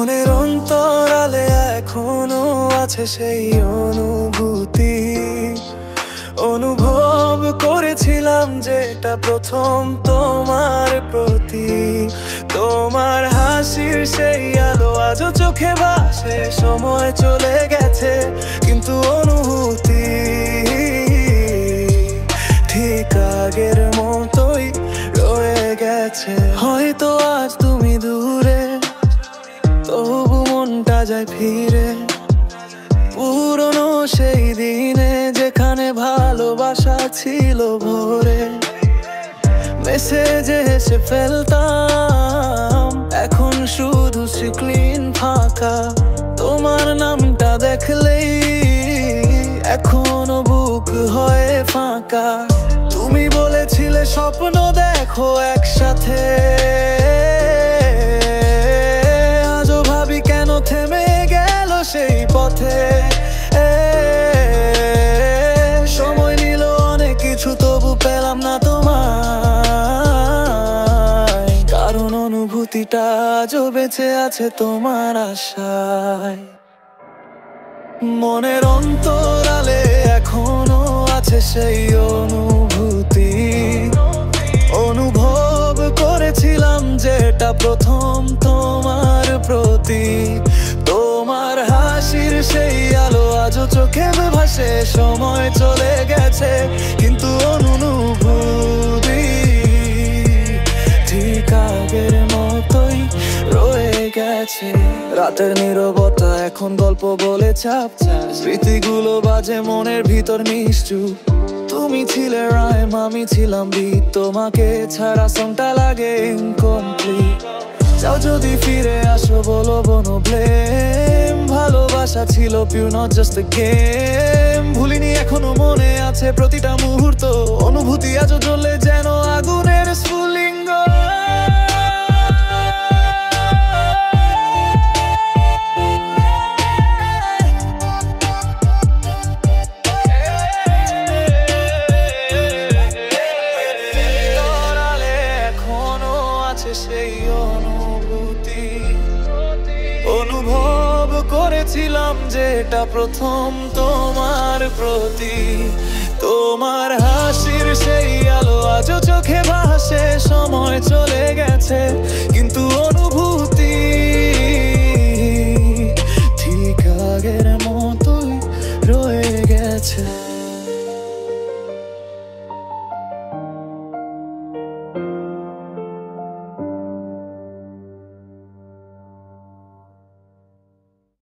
মনের অন্তরালে এখনো আছে সেই অনুভূতি, অনুভব করেছিলাম যেটা প্রথম তোমার প্রতি। তোমার হাসির সেই আলো আজও চোখে ভাসে, সময় চলে গেছে কিন্তু অনুভূতি ঠিক আগের মতোই রয়ে গেছে। হয়তো আজ তুমি দূরে, তবু মনটা যায় ফিরে পুরনো সেই দিনে, যেখানে ভালোবাসা ছিল ভরে। মেসেজে হেসে ফেলতাম, এখন শুধু স্ক্রিন ফাঁকা। তোমার নামটা দেখলেই এখনো বুক হয় ফাঁকা। তুমি বলেছিলে স্বপ্ন দেখো একসাথে, আজও ভাবি কেন থেমে গেল সেই পথে। সময় নিল অনেক কিছু, তবু পেলাম না তোমায়, কারণ অনুভূতিটা আজও বেঁচে আছে তোমার আশায়। মনের অন্তরালে এখনো আছে সেই অনুভূতি, অনুভব করেছিলাম যেটা প্রথম তোমার প্রতি। তোমার হাসির সেই আলো আজও চোখে ভাসে, সময় চলে গেছে কিন্তু অনুভূতি ঠিক আগের মতোই রয়ে গেছে। রাতের নীরবতা এখন গল্প বলে চাপচাপ, স্মৃতিগুলো বাজে মনের ভিতর নিশ্চুপ। তুমি ছিলে রাইম, আমি ছিলাম বিট, তোমাকে ছাড়া সংটা লাগে ইনকমপ্লিট। যাও যদি ফিরে আসো বলো নো ব্লেম, ভালোবাসা ছিল pure not just a game. ভুলিনি এখনো মনে আছে প্রতিটা মুহূর্ত, অনুভূতি আজও জ্বলে যেন আগুনের স্ফুলিঙ্গ। সেই অনুভূতি, অনুভব করেছিলাম যেটা প্রথম তোমার প্রতি। তোমার হাসির সেই আলো আজও চোখে ভাসে, সময় চলে গেছে কিন্তু অনুভূতি ঠিক আগের মতোই রয়ে গেছে।